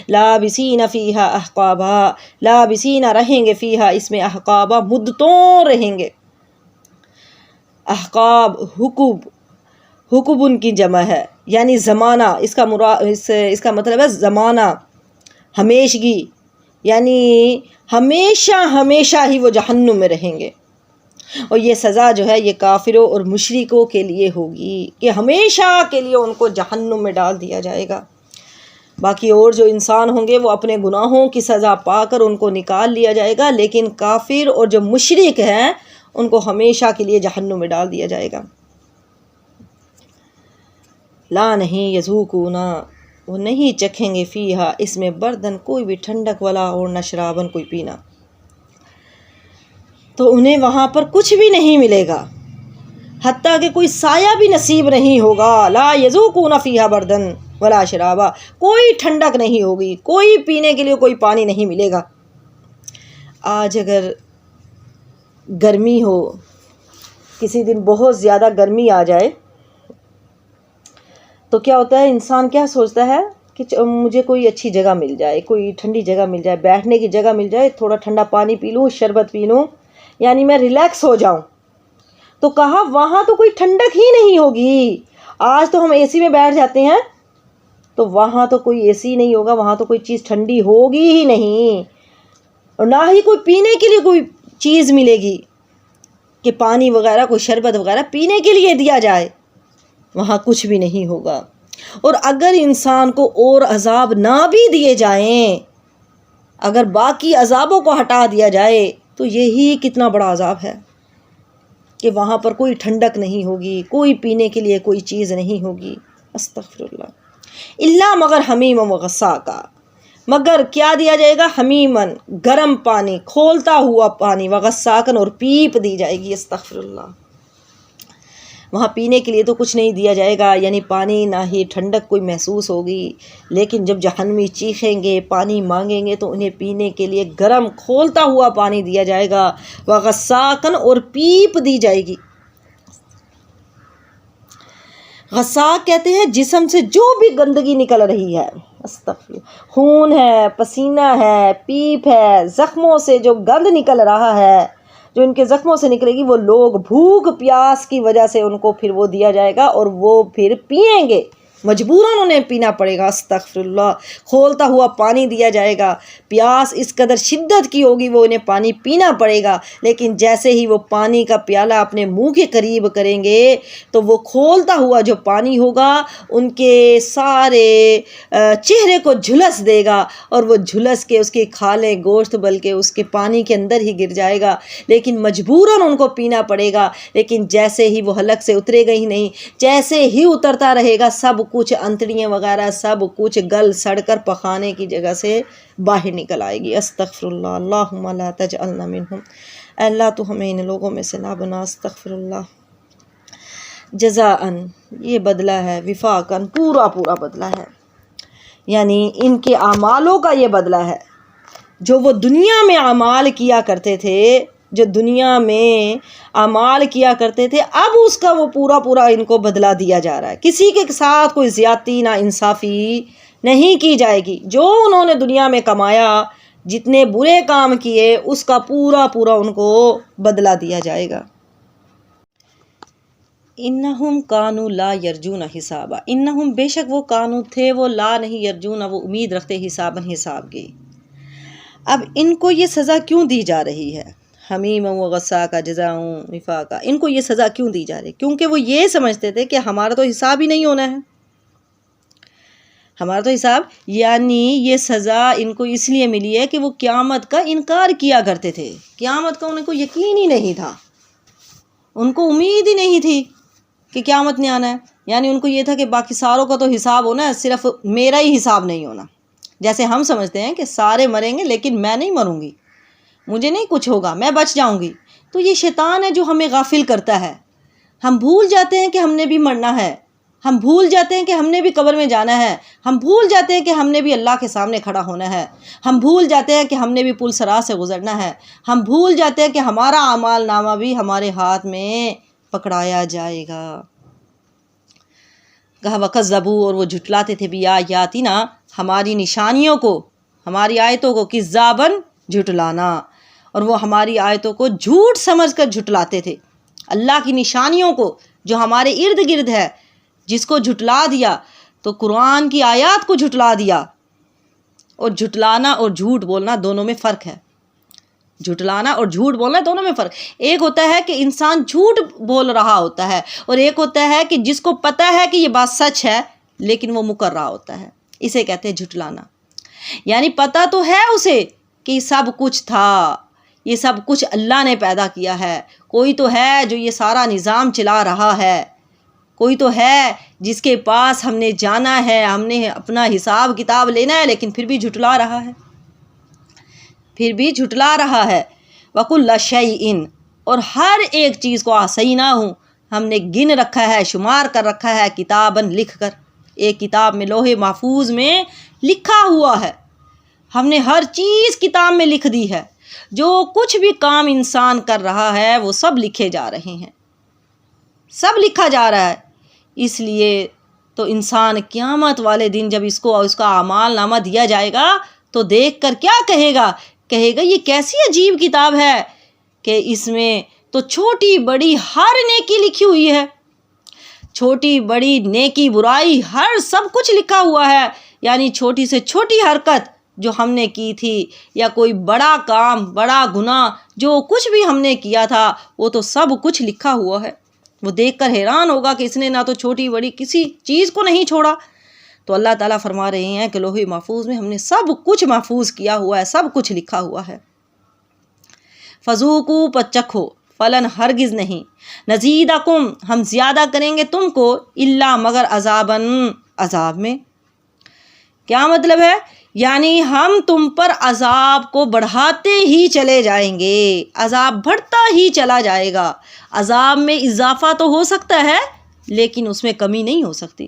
A: لابسین فیہا احقابا، لابسین رہیں گے فیہا اس میں احقابا مدتوں رہیں گے۔ احقاب حقب ان کی جمع ہے، یعنی زمانہ، اس کا مطلب ہے زمانہ، ہمیشگی، یعنی ہمیشہ ہی وہ جہنم میں رہیں گے۔ اور یہ سزا جو ہے یہ کافروں اور مشرکوں کے لیے ہوگی کہ ہمیشہ کے لیے ان کو جہنم میں ڈال دیا جائے گا۔ باقی اور جو انسان ہوں گے وہ اپنے گناہوں کی سزا پا کر ان کو نکال لیا جائے گا، لیکن کافر اور جو مشرک ہیں ان کو ہمیشہ کے لیے جہنم میں ڈال دیا جائے گا۔ لا نہیں یذوقونا، وہ نہیں چکھیں گے فیہا اس میں بردن کوئی بھی ٹھنڈک، ولا اور نہ شرابن کوئی پینا، تو انہیں وہاں پر کچھ بھی نہیں ملے گا، حتیٰ کہ کوئی سایہ بھی نصیب نہیں ہوگا۔ لا یذوقون فیہا بردن ولا شرابا، کوئی ٹھنڈک نہیں ہوگی، کوئی پینے کے لیے کوئی پانی نہیں ملے گا۔ آج اگر گرمی ہو، کسی دن بہت زیادہ گرمی آ جائے تو کیا ہوتا ہے، انسان کیا سوچتا ہے کہ مجھے کوئی اچھی جگہ مل جائے، کوئی ٹھنڈی جگہ مل جائے، بیٹھنے کی جگہ مل جائے، تھوڑا ٹھنڈا پانی پی لوں، شربت پی لوں، یعنی میں ریلیکس ہو جاؤں۔ تو کہا وہاں تو کوئی ٹھنڈک ہی نہیں ہوگی۔ آج تو ہم اے سی میں بیٹھ جاتے ہیں، تو وہاں تو کوئی اے سی نہیں ہوگا، وہاں تو کوئی چیز ٹھنڈی ہوگی ہی نہیں، اور نہ ہی کوئی پینے کے لیے کوئی چیز ملے گی کہ پانی وغیرہ، کوئی شربت وغیرہ پینے کے لیے دیا جائے، وہاں کچھ بھی نہیں ہوگا۔ اور اگر انسان کو اور عذاب نہ بھی دیے جائیں، اگر باقی عذابوں کو ہٹا دیا جائے، تو یہی کتنا بڑا عذاب ہے کہ وہاں پر کوئی ٹھنڈک نہیں ہوگی، کوئی پینے کے لیے کوئی چیز نہیں ہوگی۔ استغفر اللہ۔ الا مگر حمیم و غساقا، مگر کیا دیا جائے گا، حمیمن گرم پانی، کھولتا ہوا پانی، وغساقن اور پیپ دی جائے گی۔ استغفر اللہ۔ وہاں پینے کے لیے تو کچھ نہیں دیا جائے گا، یعنی پانی نہ ہی ٹھنڈک کوئی محسوس ہوگی، لیکن جب جہنمی چیخیں گے، پانی مانگیں گے، تو انہیں پینے کے لیے گرم کھولتا ہوا پانی دیا جائے گا، وغساقن اور پیپ دی جائے گی۔ غساق کہتے ہیں جسم سے جو بھی گندگی نکل رہی ہے، خون ہے، پسینہ ہے، پیپ ہے، زخموں سے جو گند نکل رہا ہے، جو ان کے زخموں سے نکلے گی، وہ لوگ بھوک پیاس کی وجہ سے ان کو پھر وہ دیا جائے گا، اور وہ پھر پئیں گے، مجبوراً انہیں پینا پڑے گا۔ استغفر اللہ۔ کھولتا ہوا پانی دیا جائے گا، پیاس اس قدر شدت کی ہوگی وہ انہیں پانی پینا پڑے گا، لیکن جیسے ہی وہ پانی کا پیالہ اپنے منہ کے قریب کریں گے تو وہ کھولتا ہوا جو پانی ہوگا ان کے سارے چہرے کو جھلس دے گا، اور وہ جھلس کے اس کے کھالیں گوشت بلکہ اس کے پانی کے اندر ہی گر جائے گا، لیکن مجبوراً ان کو پینا پڑے گا۔ لیکن جیسے ہی وہ حلق سے اترے گا ہی نہیں، جیسے ہی اترتا رہے گا، سب کچھ انتڑیاں وغیرہ سب کچھ گل سڑ کر پخانے کی جگہ سے باہر نکل آئے گی۔ استغفر اللہ۔ اللہم لا تجعلنا منہم، اے اللہ تو ہمیں ان لوگوں میں سے نہ بنا۔ استغفر اللہ۔ جزاءً، یہ بدلہ ہے، وفاقاً، پورا بدلہ ہے، یعنی ان کے اعمالوں کا یہ بدلہ ہے، جو وہ دنیا میں اعمال کیا کرتے تھے، جو دنیا میں اعمال کیا کرتے تھے، اب اس کا وہ پورا ان کو بدلہ دیا جا رہا ہے۔ کسی کے ساتھ کوئی زیادتی نا انصافی نہیں کی جائے گی۔ جو انہوں نے دنیا میں کمایا، جتنے برے کام کیے، اس کا پورا ان کو بدلہ دیا جائے گا۔ انہم کانوا لا یرجون حسابا، انہم بے شک وہ کانو تھے، وہ لا نہیں یرجون وہ امید رکھتے، حساباً حساب کی۔ اب ان کو یہ سزا کیوں دی جا رہی ہے؟ حمیم و غساقا جزاء وفاقا، ان کو یہ سزا کیوں دی جا رہی ہے؟ کیونکہ وہ یہ سمجھتے تھے کہ ہمارا تو حساب ہی نہیں ہونا ہے، ہمارا تو حساب، یعنی یہ سزا ان کو اس لیے ملی ہے کہ وہ قیامت کا انکار کیا کرتے تھے۔ قیامت کا ان کو یقین ہی نہیں تھا، ان کو امید ہی نہیں تھی کہ قیامت نے آنا ہے، یعنی ان کو یہ تھا کہ باقی ساروں کا تو حساب ہونا ہے، صرف میرا ہی حساب نہیں ہونا۔ جیسے ہم سمجھتے ہیں کہ سارے مریں گے لیکن میں نہیں مروں گی، مجھے نہیں کچھ ہوگا، میں بچ جاؤں گی۔ تو یہ شیطان ہے جو ہمیں غافل کرتا ہے، ہم بھول جاتے ہیں کہ ہم نے بھی مرنا ہے، ہم بھول جاتے ہیں کہ ہم نے بھی قبر میں جانا ہے، ہم بھول جاتے ہیں کہ ہم نے بھی اللہ کے سامنے کھڑا ہونا ہے، ہم بھول جاتے ہیں کہ ہم نے بھی پل صراط سے گزرنا ہے، ہم بھول جاتے ہیں کہ ہمارا اعمال نامہ بھی ہمارے ہاتھ میں پکڑایا جائے گا۔ کہا وَكَذَّبُوا، اور وہ جھٹلاتے تھے بِآيَاتِنَا، ہماری نشانیوں کو، ہماری آیتوں کو، کذاباً جھٹلانا، اور وہ ہماری آیتوں کو جھوٹ سمجھ کر جھٹلاتے تھے۔ اللہ کی نشانیوں کو جو ہمارے ارد گرد ہے، جس کو جھٹلا دیا، تو قرآن کی آیات کو جھٹلا دیا۔ اور جھٹلانا اور جھوٹ بولنا دونوں میں فرق ہے، جھٹلانا اور جھوٹ بولنا دونوں میں فرق۔ ایک ہوتا ہے کہ انسان جھوٹ بول رہا ہوتا ہے، اور ایک ہوتا ہے کہ جس کو پتہ ہے کہ یہ بات سچ ہے لیکن وہ مکر رہا ہوتا ہے، اسے کہتے ہیں جھٹلانا۔ یعنی پتہ تو ہے اسے کہ یہ سب کچھ تھا، یہ سب کچھ اللہ نے پیدا کیا ہے، کوئی تو ہے جو یہ سارا نظام چلا رہا ہے، کوئی تو ہے جس کے پاس ہم نے جانا ہے، ہم نے اپنا حساب کتاب لینا ہے، لیکن پھر بھی جھٹلا رہا ہے، پھر بھی جھٹلا رہا ہے۔ وَكُلَّ شَيْءٍ، اور ہر ایک چیز کو احصیناہ، ہم نے گن رکھا ہے، شمار کر رکھا ہے، کتاباً لکھ کر، ایک کتاب میں، لوح محفوظ میں لکھا ہوا ہے۔ ہم نے ہر چیز کتاب میں لکھ دی ہے، جو کچھ بھی کام انسان کر رہا ہے وہ سب لکھے جا رہے ہیں، سب لکھا جا رہا ہے۔ اس لیے تو انسان قیامت والے دن جب اس کا اعمال نامہ دیا جائے گا تو دیکھ کر کیا کہے گا؟ کہے گا یہ کیسی عجیب کتاب ہے کہ اس میں تو چھوٹی بڑی ہر نیکی لکھی ہوئی ہے، چھوٹی بڑی نیکی برائی ہر سب کچھ لکھا ہوا ہے۔ یعنی چھوٹی سے چھوٹی حرکت جو ہم نے کی تھی، یا کوئی بڑا کام، بڑا گناہ جو کچھ بھی ہم نے کیا تھا، وہ تو سب کچھ لکھا ہوا ہے۔ وہ دیکھ کر حیران ہوگا کہ اس نے نہ تو چھوٹی بڑی کسی چیز کو نہیں چھوڑا۔ تو اللہ تعالیٰ فرما رہے ہیں کہ لوح محفوظ میں ہم نے سب کچھ محفوظ کیا ہوا ہے، سب کچھ لکھا ہوا ہے۔ فذوقوا، پس چکھو، فلن ہرگز نہیں، نزیدکم، ہم زیادہ کریں گے تم کو، الا مگر عذاباً، عذاب میں۔ کیا مطلب ہے؟ یعنی ہم تم پر عذاب کو بڑھاتے ہی چلے جائیں گے، عذاب بڑھتا ہی چلا جائے گا۔ عذاب میں اضافہ تو ہو سکتا ہے لیکن اس میں کمی نہیں ہو سکتی۔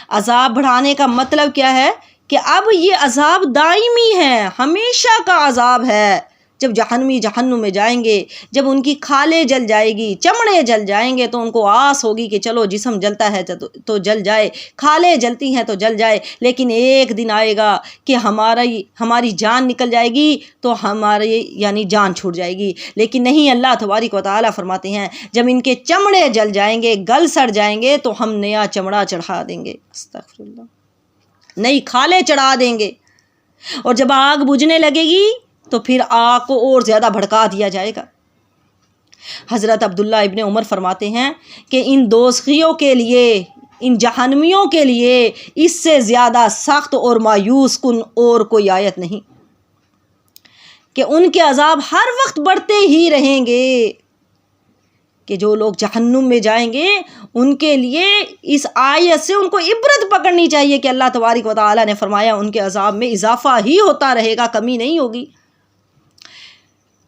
A: عذاب بڑھانے کا مطلب کیا ہے؟ کہ اب یہ عذاب دائمی ہے، ہمیشہ کا عذاب ہے۔ جب جہنمی جہنم میں جائیں گے، جب ان کی کھالیں جل جائے گی، چمڑے جل جائیں گے، تو ان کو آس ہوگی کہ چلو جسم جلتا ہے تو جل جائے، کھالیں جلتی ہیں تو جل جائے، لیکن ایک دن آئے گا کہ ہماری جان نکل جائے گی تو ہماری یعنی جان چھوٹ جائے گی۔ لیکن نہیں، اللہ تبارک و تعالیٰ فرماتے ہیں جب ان کے چمڑے جل جائیں گے، گل سڑ جائیں گے، تو ہم نیا چمڑا چڑھا دیں گے، استغفر اللہ، نئی کھالیں چڑھا دیں گے۔ اور جب آگ بجھنے لگے گی تو پھر آگ کو اور زیادہ بھڑکا دیا جائے گا۔ حضرت عبداللہ ابن عمر فرماتے ہیں کہ ان دوزخیوں کے لیے، ان جہنمیوں کے لیے اس سے زیادہ سخت اور مایوس کن اور کوئی آیت نہیں، کہ ان کے عذاب ہر وقت بڑھتے ہی رہیں گے، کہ جو لوگ جہنم میں جائیں گے ان کے لیے اس آیت سے ان کو عبرت پکڑنی چاہیے کہ اللہ تبارک و تعالیٰ نے فرمایا ان کے عذاب میں اضافہ ہی ہوتا رہے گا، کمی نہیں ہوگی،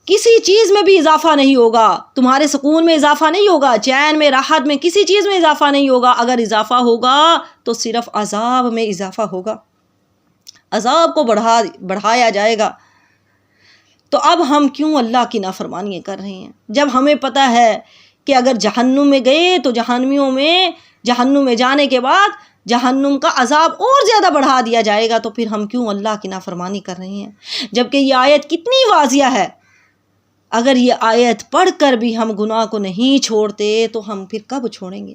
A: کسی چیز میں بھی اضافہ نہیں ہوگا، تمہارے سکون میں اضافہ نہیں ہوگا، چین میں، راحت میں، کسی چیز میں اضافہ نہیں ہوگا۔ اگر اضافہ ہوگا تو صرف عذاب میں اضافہ ہوگا، عذاب کو بڑھایا جائے گا۔ تو اب ہم کیوں اللہ کی نافرمانیاں کر رہے ہیں جب ہمیں پتہ ہے کہ اگر جہنم میں گئے تو جہنم میں جانے کے بعد جہنم کا عذاب اور زیادہ بڑھا دیا جائے گا، تو پھر ہم کیوں اللہ کی نافرمانی کر رہے ہیں؟ جبکہ یہ آیت کتنی واضح ہے۔ اگر یہ آیت پڑھ کر بھی ہم گناہ کو نہیں چھوڑتے تو ہم پھر کب چھوڑیں گے؟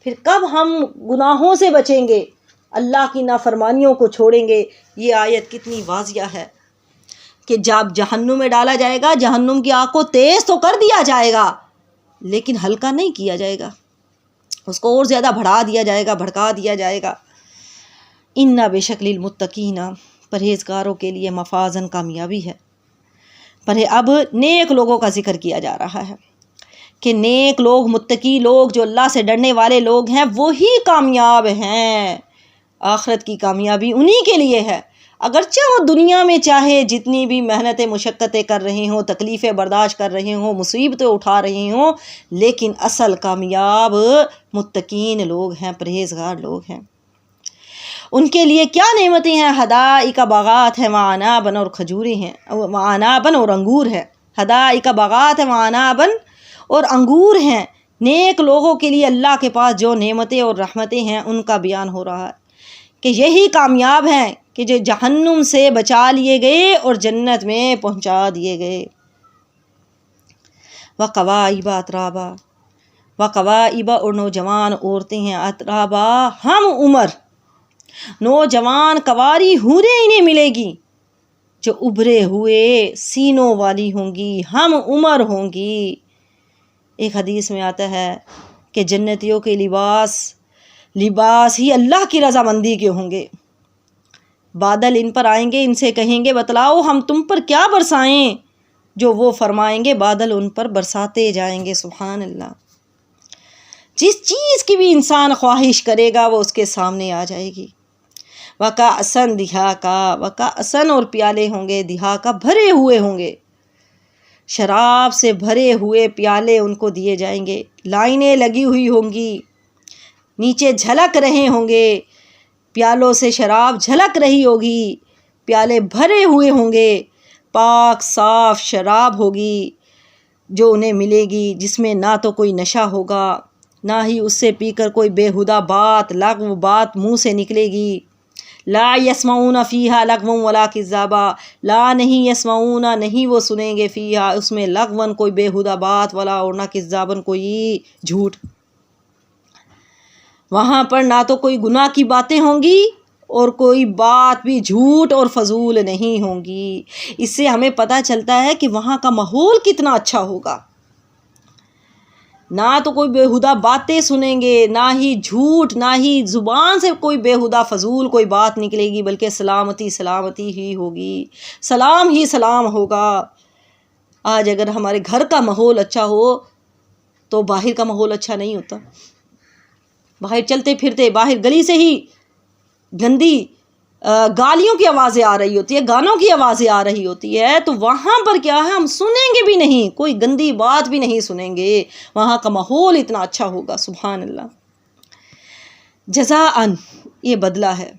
A: پھر کب ہم گناہوں سے بچیں گے، اللہ کی نافرمانیوں کو چھوڑیں گے؟ یہ آیت کتنی واضح ہے کہ جب جہنم میں ڈالا جائے گا، جہنم کی آگ کو تیز تو کر دیا جائے گا لیکن ہلکا نہیں کیا جائے گا، اس کو اور زیادہ بڑھا دیا جائے گا، بھڑکا دیا جائے گا۔ اِنَّ بِشَکْلِ الْمُتَّقِینَ، پرہیزگاروں کے لیے مفازن کامیابی ہے۔ پر اب نیک لوگوں کا ذکر کیا جا رہا ہے کہ نیک لوگ، متقی لوگ، جو اللہ سے ڈرنے والے لوگ ہیں، وہی کامیاب ہیں، آخرت کی کامیابی انہی کے لیے ہے۔ اگرچہ وہ دنیا میں چاہے جتنی بھی محنتیں مشقتیں کر رہے ہوں، تکلیفیں برداشت کر رہے ہوں، مصیبتیں اٹھا رہے ہوں، لیکن اصل کامیاب متقین لوگ ہیں، پرہیزگار لوگ ہیں۔ ان کے لیے کیا نعمتیں ہیں؟ حدائق باغات ہیں، وعنابن اور کھجوریں ہیں، وعنابن اور انگور ہیں۔ حدائق باغات ہیں، وعنابن اور انگور ہیں۔ نیک لوگوں کے لیے اللہ کے پاس جو نعمتیں اور رحمتیں ہیں ان کا بیان ہو رہا ہے کہ یہی کامیاب ہیں کہ جو جہنم سے بچا لیے گئے اور جنت میں پہنچا دیے گئے۔ وَقَوَائِبَ اَتْرَابًا، وَقَوَائِبَ اور نوجوان عورتیں ہیں، اَتْرَابًا ہم عمر، نوجوان کنواری حوریں انہیں ملے گی جو ابھرے ہوئے سینوں والی ہوں گی، ہم عمر ہوں گی۔ ایک حدیث میں آتا ہے کہ جنتیوں کے لباس ہی اللہ کی رضامندی کے ہوں گے۔ بادل ان پر آئیں گے، ان سے کہیں گے بتلاؤ ہم تم پر کیا برسائیں، جو وہ فرمائیں گے بادل ان پر برساتے جائیں گے۔ سبحان اللہ۔ جس چیز کی بھی انسان خواہش کرے گا وہ اس کے سامنے آ جائے گی۔ وَكَأْسًا دِهَاقًا، وَكَأْسًا اور پیالے ہوں گے، دِهَاقًا بھرے ہوئے ہوں گے، شراب سے بھرے ہوئے پیالے ان کو دیے جائیں گے، لائنیں لگی ہوئی ہوں گی، نیچے جھلک رہے ہوں گے، پیالوں سے شراب جھلک رہی ہوگی، پیالے بھرے ہوئے ہوں گے، پاک صاف شراب ہوگی جو انہیں ملے گی، جس میں نہ تو کوئی نشہ ہوگا، نہ ہی اس سے پی کر کوئی بیہودہ بات، لغو بات منہ سے نکلے گی۔ لا یسمعون فیہا لغوا ولا کذابا، لا نہیں یسمعون نہیں وہ سنیں گے، فیہا اس میں لغون کوئی بیہودہ بات، ولا اور نہ کذابن کوئی جھوٹ۔ وہاں پر نہ تو کوئی گناہ کی باتیں ہوں گی اور کوئی بات بھی جھوٹ اور فضول نہیں ہوں گی۔ اس سے ہمیں پتہ چلتا ہے کہ وہاں کا ماحول کتنا اچھا ہوگا۔ نہ تو کوئی بیہودہ باتیں سنیں گے، نہ ہی جھوٹ، نہ ہی زبان سے کوئی بیہودہ فضول کوئی بات نکلے گی، بلکہ سلامتی سلامتی ہی ہوگی، سلام ہی سلام ہوگا۔ آج اگر ہمارے گھر کا ماحول اچھا ہو تو باہر کا ماحول اچھا نہیں ہوتا۔ باہر چلتے پھرتے باہر گلی سے ہی گندی گالیوں کی آوازیں آ رہی ہوتی ہے، گانوں کی آوازیں آ رہی ہوتی ہے، تو وہاں پر کیا ہے، ہم سنیں گے بھی نہیں، کوئی گندی بات بھی نہیں سنیں گے، وہاں کا ماحول اتنا اچھا ہوگا۔ سبحان اللہ۔ جزاءً یہ بدلہ ہے،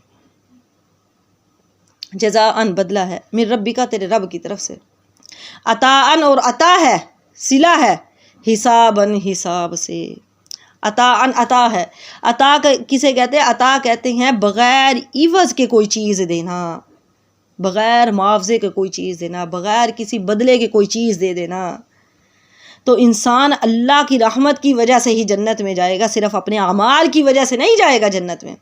A: جزاءً بدلہ ہے، من ربک تیرے رب کی طرف سے، عطاءً اور عطا ہے، صلہ ہے، حساباً حساب سے، عطاءً عطا ہے۔ عطا کسے کہتے ہیں؟ عطا کہتے ہیں بغیر عوض کے کوئی چیز دینا، بغیر معاوضے کے کوئی چیز دینا، بغیر کسی بدلے کے کوئی چیز دے دینا۔ تو انسان اللہ کی رحمت کی وجہ سے ہی جنت میں جائے گا، صرف اپنے اعمال کی وجہ سے نہیں جائے گا جنت میں،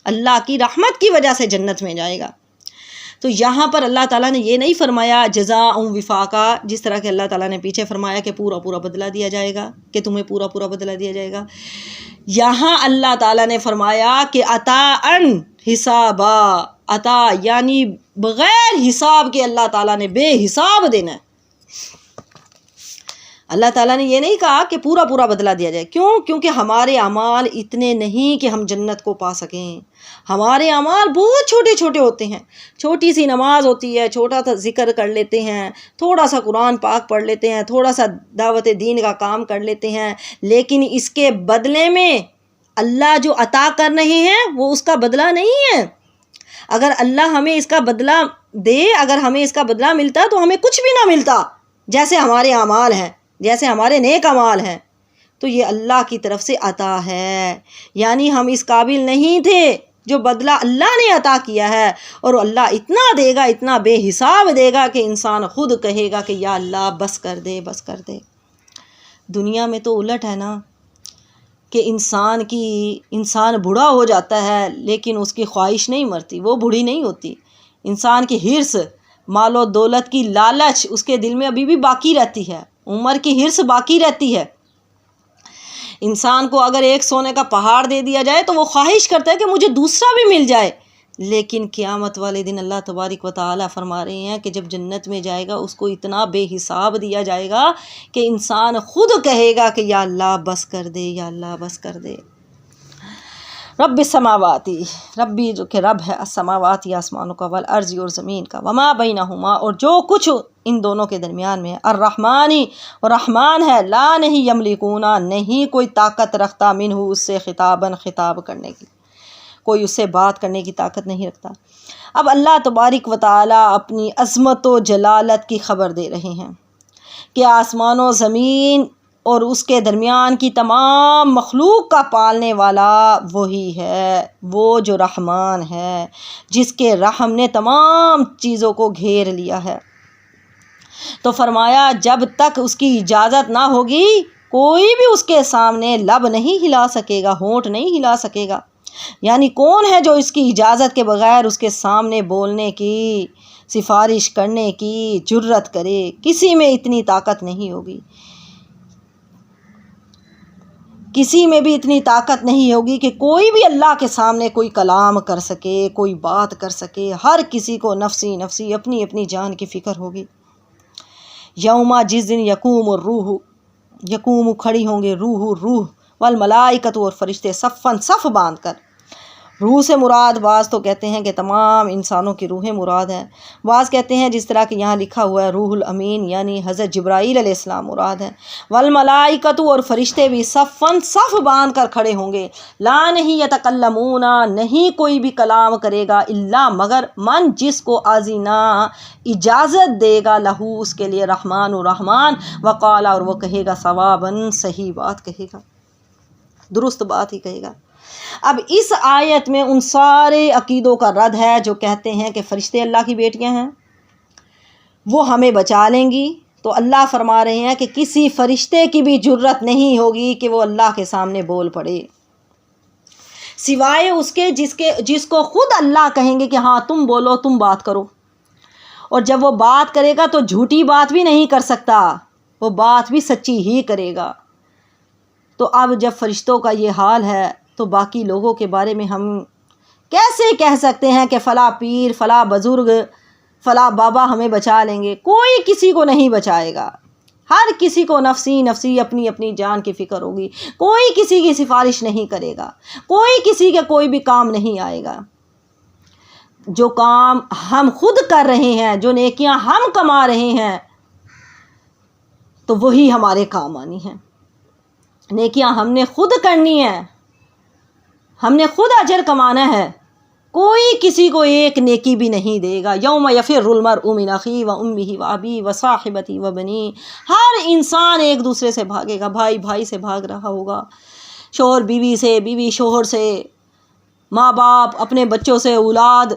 A: اللہ کی رحمت کی وجہ سے جنت میں جائے گا۔ تو یہاں پر اللہ تعالیٰ نے یہ نہیں فرمایا جزاء وفاقا، جس طرح کہ اللہ تعالیٰ نے پیچھے فرمایا کہ پورا پورا بدلہ دیا جائے گا، کہ تمہیں پورا پورا بدلہ دیا جائے گا۔ یہاں اللہ تعالیٰ نے فرمایا کہ عطاءً حسابا، عطا یعنی بغیر حساب کے اللہ تعالیٰ نے بے حساب دینا ہے۔ اللہ تعالیٰ نے یہ نہیں کہا کہ پورا پورا بدلہ دیا جائے، کیوں؟ کیونکہ ہمارے اعمال اتنے نہیں کہ ہم جنت کو پا سکیں، ہمارے اعمال بہت چھوٹے چھوٹے ہوتے ہیں، چھوٹی سی نماز ہوتی ہے، چھوٹا سا ذکر کر لیتے ہیں، تھوڑا سا قرآن پاک پڑھ لیتے ہیں، تھوڑا سا دعوت دین کا کام کر لیتے ہیں، لیکن اس کے بدلے میں اللہ جو عطا کر رہے ہیں وہ اس کا بدلہ نہیں ہے۔ اگر اللہ ہمیں اس کا بدلہ دے، اگر ہمیں اس کا بدلہ ملتا تو ہمیں کچھ بھی نہ ملتا، جیسے ہمارے اعمال ہیں، جیسے ہمارے نیک اعمال ہیں، تو یہ اللہ کی طرف سے عطا ہے، یعنی ہم اس قابل نہیں تھے، جو بدلہ اللہ نے عطا کیا ہے، اور اللہ اتنا دے گا، اتنا بے حساب دے گا کہ انسان خود کہے گا کہ یا اللہ بس کر دے، بس کر دے۔ دنیا میں تو الٹ ہے نا، کہ انسان بوڑھا ہو جاتا ہے لیکن اس کی خواہش نہیں مرتی، وہ بوڑھی نہیں ہوتی، انسان کی حرص، مال و دولت کی لالچ اس کے دل میں ابھی بھی باقی رہتی ہے، عمر کی حرص باقی رہتی ہے۔ انسان کو اگر ایک سونے کا پہاڑ دے دیا جائے تو وہ خواہش کرتا ہے کہ مجھے دوسرا بھی مل جائے، لیکن قیامت والے دن اللہ تبارک و تعالیٰ فرما رہے ہیں کہ جب جنت میں جائے گا اس کو اتنا بے حساب دیا جائے گا کہ انسان خود کہے گا کہ یا اللہ بس کر دے، یا اللہ بس کر دے۔ رب السماواتی، ربی جو کہ رب ہے، السماواتی آسمانوں کا، والارض اور زمین کا، وما بینہما اور جو کچھ ان دونوں کے درمیان میں ہے، الرحمانی اور رحمان ہے، لا نہیں یملکونا نہیں کوئی طاقت رکھتا، منہ اس سے خطاباً خطاب کرنے کی، کوئی اس سے بات کرنے کی طاقت نہیں رکھتا۔ اب اللہ تبارک و تعالیٰ اپنی عظمت و جلالت کی خبر دے رہے ہیں کہ آسمان و زمین اور اس کے درمیان کی تمام مخلوق کا پالنے والا وہی ہے، وہ جو رحمان ہے، جس کے رحم نے تمام چیزوں کو گھیر لیا ہے۔ تو فرمایا جب تک اس کی اجازت نہ ہوگی کوئی بھی اس کے سامنے لب نہیں ہلا سکے گا، ہونٹ نہیں ہلا سکے گا۔ یعنی کون ہے جو اس کی اجازت کے بغیر اس کے سامنے بولنے کی، سفارش کرنے کی جرت کرے؟ کسی میں اتنی طاقت نہیں ہوگی، کسی میں بھی اتنی طاقت نہیں ہوگی کہ کوئی بھی اللہ کے سامنے کوئی کلام کر سکے، کوئی بات کر سکے۔ ہر کسی کو نفسی نفسی اپنی اپنی جان کی فکر ہوگی۔ یوما جس دن یقوم الروح، یقوم کھڑی ہوں گے روح والملائکۃ اور فرشتے، صفاً صف باندھ کر۔ روح سے مراد بعض تو کہتے ہیں کہ تمام انسانوں کی روحیں مراد ہیں، بعض کہتے ہیں جس طرح کہ یہاں لکھا ہوا ہے روح الامین یعنی حضرت جبرائیل علیہ السلام مراد ہیں۔ والملائکۃ اور فرشتے بھی صفاً صف باندھ کر کھڑے ہوں گے۔ لا نہیں یتکلمون نہیں کوئی بھی کلام کرے گا، الا مگر من جس کو اذنا اجازت دے گا، لہو اس کے لیے، رحمان و رحمان، وقال اور وہ کہے گا، ثواباً صحیح بات کہے گا، درست بات ہی کہے گا۔ اب اس آیت میں ان سارے عقیدوں کا رد ہے جو کہتے ہیں کہ فرشتے اللہ کی بیٹیاں ہیں، وہ ہمیں بچا لیں گی۔ تو اللہ فرما رہے ہیں کہ کسی فرشتے کی بھی جرت نہیں ہوگی کہ وہ اللہ کے سامنے بول پڑے، سوائے اس کے جس کو خود اللہ کہیں گے کہ ہاں تم بولو، تم بات کرو۔ اور جب وہ بات کرے گا تو جھوٹی بات بھی نہیں کر سکتا، وہ بات بھی سچی ہی کرے گا۔ تو اب جب فرشتوں کا یہ حال ہے تو باقی لوگوں کے بارے میں ہم کیسے کہہ سکتے ہیں کہ فلاں پیر، فلاں بزرگ، فلاں بابا ہمیں بچا لیں گے؟ کوئی کسی کو نہیں بچائے گا، ہر کسی کو نفسی نفسی اپنی اپنی جان کی فکر ہوگی، کوئی کسی کی سفارش نہیں کرے گا، کوئی کسی کے کوئی بھی کام نہیں آئے گا۔ جو کام ہم خود کر رہے ہیں، جو نیکیاں ہم کما رہے ہیں، تو وہی ہمارے کام آنی ہیں۔ نیکیاں ہم نے خود کرنی ہیں، ہم نے خود اجر کمانا ہے، کوئی کسی کو ایک نیکی بھی نہیں دے گا۔ یوم یفر المرء من اخیہ و امہ و ابیہ و صاحبتہ و بنیہ، ہر انسان ایک دوسرے سے بھاگے گا، بھائی بھائی سے بھاگ رہا ہوگا، شوہر بیوی سے، بیوی شوہر سے، ماں باپ اپنے بچوں سے، اولاد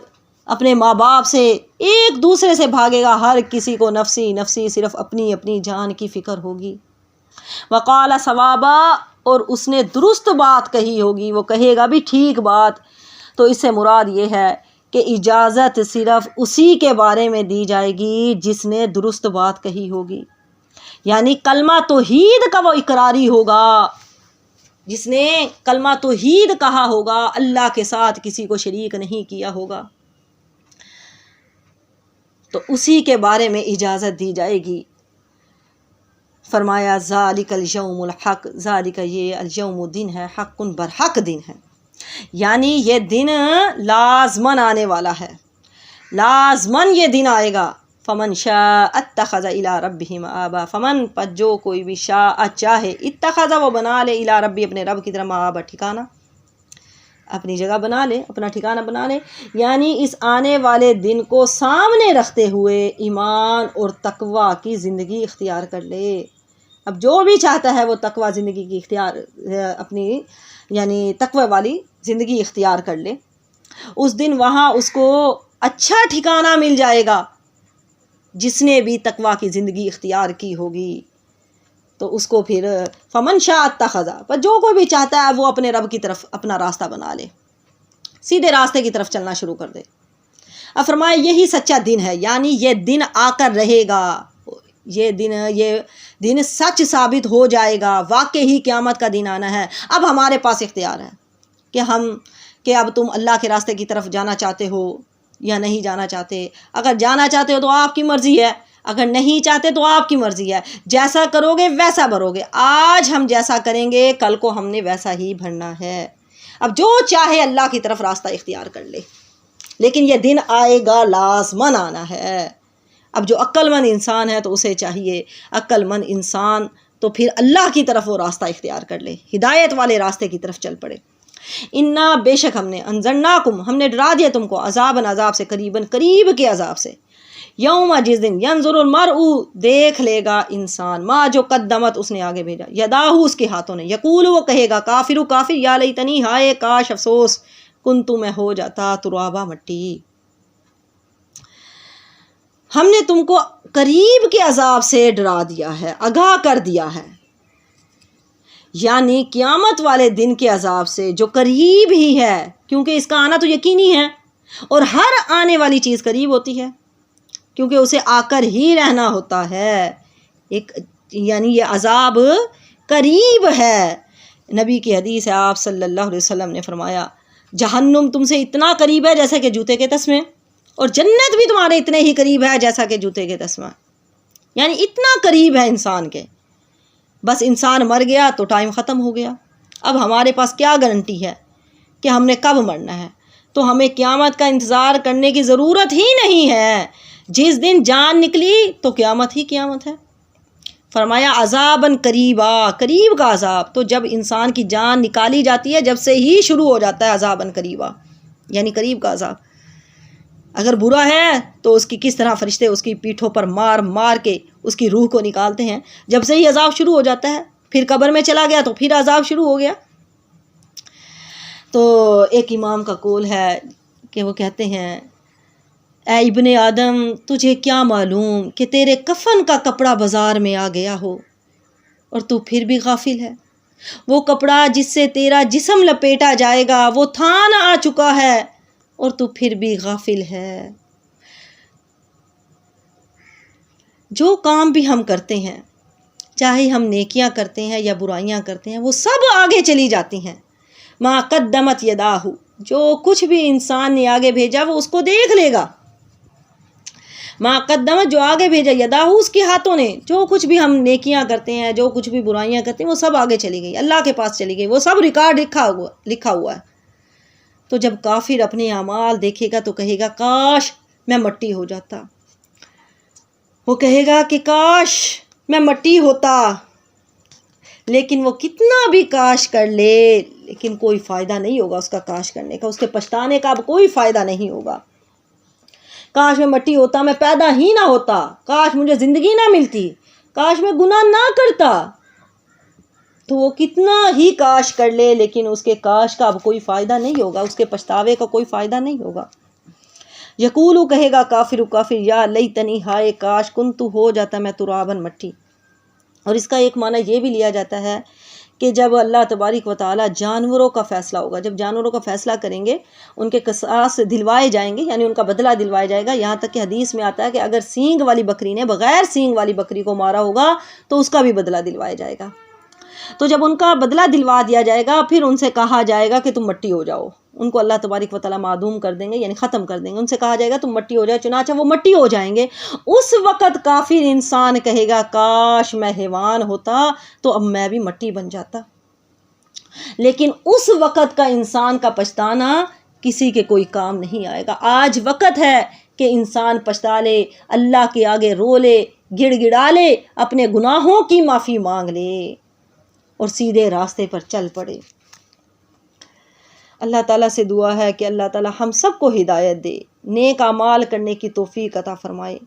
A: اپنے ماں باپ سے، ایک دوسرے سے بھاگے گا۔ ہر کسی کو نفسی نفسی صرف اپنی اپنی جان کی فکر ہوگی۔ وقال ثوابا اور اس نے درست بات کہی ہوگی، وہ کہے گا بھی ٹھیک بات۔ تو اس سے مراد یہ ہے کہ اجازت صرف اسی کے بارے میں دی جائے گی جس نے درست بات کہی ہوگی، یعنی کلمہ توحید کا وہ اقراری ہوگا، جس نے کلمہ توحید کہا ہوگا، اللہ کے ساتھ کسی کو شریک نہیں کیا ہوگا، تو اسی کے بارے میں اجازت دی جائے گی۔ فرمایا ذالک الیوم الحق، ذالک یہ الیوم دن ہے، حق برحق دن ہے، یعنی یہ دن لازماً آنے والا ہے، لازماً یہ دن آئے گا۔ فمن شاء اتخذ الی ربہ مآبا، فمن پر جو کوئی بھی شاء چاہے، اتخذ وہ بنا لے، الی ربی اپنے رب کی طرف، مآبا ٹھکانہ، اپنی جگہ بنا لے، اپنا ٹھکانہ بنا لے، یعنی اس آنے والے دن کو سامنے رکھتے ہوئے ایمان اور تقوی کی زندگی اختیار کر لے۔ اب جو بھی چاہتا ہے وہ تقوی زندگی کی اختیار اپنی یعنی تقوی والی زندگی اختیار کر لے، اس دن وہاں اس کو اچھا ٹھکانہ مل جائے گا۔ جس نے بھی تقوی کی زندگی اختیار کی ہوگی تو اس کو پھر فمن شاء اتخذ، پر جو کوئی بھی چاہتا ہے وہ اپنے رب کی طرف اپنا راستہ بنا لے، سیدھے راستے کی طرف چلنا شروع کر دے۔ اب فرمایا یہی سچا دن ہے، یعنی یہ دن آ کر رہے گا، یہ دن سچ ثابت ہو جائے گا، واقعی قیامت کا دن آنا ہے۔ اب ہمارے پاس اختیار ہے کہ اب تم اللہ کے راستے کی طرف جانا چاہتے ہو یا نہیں جانا چاہتے۔ اگر جانا چاہتے ہو تو آپ کی مرضی ہے، اگر نہیں چاہتے تو آپ کی مرضی ہے، جیسا کرو گے ویسا بھرو گے۔ آج ہم جیسا کریں گے کل کو ہم نے ویسا ہی بھرنا ہے۔ اب جو چاہے اللہ کی طرف راستہ اختیار کر لے، لیکن یہ دن آئے گا، لازماً آنا ہے۔ اب جو عقل مند انسان ہے تو اسے چاہیے، عقل مند انسان تو پھر اللہ کی طرف وہ راستہ اختیار کر لے، ہدایت والے راستے کی طرف چل پڑے۔ انا بے شک ہم نے، انذرناکم ہم نے ڈرا دیا تم کو، عذاباً عذاب سے، قریباً قریب کے عذاب سے، یوم جس دن، ینظر المرء دیکھ لے گا انسان، ما جو قدمت اس نے آگے بھیجا، یداہو اس کے ہاتھوں نے، یقول وہ کہے گا کافر کافر، یا لیتنی ہائے کاش افسوس، کنتو میں ہو جاتا ترابا مٹی۔ ہم نے تم کو قریب کے عذاب سے ڈرا دیا ہے، آگاہ کر دیا ہے، یعنی قیامت والے دن کے عذاب سے جو قریب ہی ہے، کیونکہ اس کا آنا تو یقینی ہے، اور ہر آنے والی چیز قریب ہوتی ہے کیونکہ اسے آ کر ہی رہنا ہوتا ہے، یعنی یہ عذاب قریب ہے۔ نبی کی حدیث ہے، آپ صلی اللہ علیہ وسلم نے فرمایا جہنم تم سے اتنا قریب ہے جیسا کہ جوتے کے تسمے، اور جنت بھی تمہارے اتنے ہی قریب ہے جیسا کہ جوتے کے تسمہ، یعنی اتنا قریب ہے انسان کے۔ بس انسان مر گیا تو ٹائم ختم ہو گیا، اب ہمارے پاس کیا گارنٹی ہے کہ ہم نے کب مرنا ہے؟ تو ہمیں قیامت کا انتظار کرنے کی ضرورت ہی نہیں ہے، جس دن جان نکلی تو قیامت ہی قیامت ہے۔ فرمایا عذاباً قریبا، قریب کا عذاب تو جب انسان کی جان نکالی جاتی ہے جب سے ہی شروع ہو جاتا ہے عذاباً قریبا، یعنی قریب کا عذاب۔ اگر برا ہے تو اس کی کس طرح فرشتے اس کی پیٹھوں پر مار مار کے اس کی روح کو نکالتے ہیں، جب سے ہی عذاب شروع ہو جاتا ہے، پھر قبر میں چلا گیا تو پھر عذاب شروع ہو گیا۔ تو ایک امام کا قول ہے کہ وہ کہتے ہیں اے ابن آدم تجھے کیا معلوم کہ تیرے کفن کا کپڑا بازار میں آ گیا ہو اور تو پھر بھی غافل ہے، وہ کپڑا جس سے تیرا جسم لپیٹا جائے گا وہ تھان آ چکا ہے اور تو پھر بھی غافل ہے۔ جو کام بھی ہم کرتے ہیں، چاہے ہم نیکیاں کرتے ہیں یا برائیاں کرتے ہیں، وہ سب آگے چلی جاتی ہیں۔ ما قدمت یداہ، جو کچھ بھی انسان نے آگے بھیجا وہ اس کو دیکھ لے گا۔ ما قدمت جو آگے بھیجا، یداہ اس کے ہاتھوں نے، جو کچھ بھی ہم نیکیاں کرتے ہیں، جو کچھ بھی برائیاں کرتے ہیں، وہ سب آگے چلی گئی، اللہ کے پاس چلی گئی، وہ سب ریکارڈ لکھا ہوا ہے۔ تو جب کافر اپنے اعمال دیکھے گا تو کہے گا کاش میں مٹی ہو جاتا، وہ کہے گا کہ کاش میں مٹی ہوتا، لیکن وہ کتنا بھی کاش کر لے لیکن کوئی فائدہ نہیں ہوگا اس کا کاش کرنے کا، اس کے پچھتانے کا اب کوئی فائدہ نہیں ہوگا۔ کاش میں مٹی ہوتا، میں پیدا ہی نہ ہوتا، کاش مجھے زندگی نہ ملتی، کاش میں گناہ نہ کرتا، تو وہ کتنا ہی کاش کر لے لیکن اس کے کاش کا اب کوئی فائدہ نہیں ہوگا، اس کے پچھتاوے کا کوئی فائدہ نہیں ہوگا۔ یقولو کہے گا کافر کافر، یا لیتنی ہائے کاش کنتو ہو جاتا میں ترابن مٹی۔ اور اس کا ایک معنی یہ بھی لیا جاتا ہے کہ جب اللہ تبارک و تعالیٰ جانوروں کا فیصلہ ہوگا، جب جانوروں کا فیصلہ کریں گے، ان کے قصاص دلوائے جائیں گے، یعنی ان کا بدلہ دلوایا جائے گا، یہاں تک کہ حدیث میں آتا ہے کہ اگر سینگ والی بکری نے بغیر سینگ والی بکری کو مارا ہوگا تو اس کا بھی بدلہ دلوایا جائے گا۔ تو جب ان کا بدلہ دلوا دیا جائے گا پھر ان سے کہا جائے گا کہ تم مٹی ہو جاؤ، ان کو اللہ تبارک و تعالیٰ معدوم کر دیں گے، یعنی ختم کر دیں گے، ان سے کہا جائے گا تم مٹی ہو جاؤ، چنانچہ وہ مٹی ہو جائیں گے۔ اس وقت کافر انسان کہے گا کاش میں حیوان ہوتا تو اب میں بھی مٹی بن جاتا، لیکن اس وقت کا انسان کا پچھتانا کسی کے کوئی کام نہیں آئے گا۔ آج وقت ہے کہ انسان پچھتا لے، اللہ کے آگے رو لے، گڑ گڑا لے، اپنے گناہوں کی معافی مانگ لے اور سیدھے راستے پر چل پڑے۔ اللہ تعالیٰ سے دعا ہے کہ اللہ تعالیٰ ہم سب کو ہدایت دے، نیک اعمال کرنے کی توفیق عطا فرمائے۔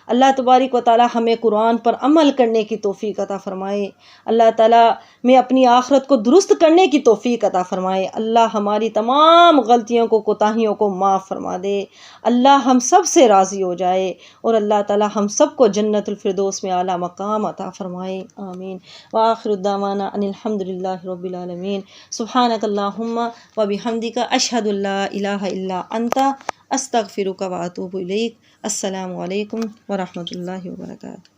A: اللہ تبارک و تعالیٰ ہمیں قرآن پر عمل کرنے کی توفیق عطا فرمائے۔ اللہ تعالیٰ میں اپنی آخرت کو درست کرنے کی توفیق عطا فرمائے۔ اللہ ہماری تمام غلطیوں کو، کوتاہیوں کو معاف فرما دے۔ اللہ ہم سب سے راضی ہو جائے اور اللہ تعالیٰ ہم سب کو جنت الفردوس میں اعلیٰ مقام عطا فرمائے، آمین۔ وآخر دعوانا ان الحمد للہ رب العالمین۔ سبحانک اللہم و بحمدک، اشہد ان لا الہ الا انت، استغفرک و اتوب الیک۔ السلام علیکم ورحمۃ اللہ وبرکاتہ۔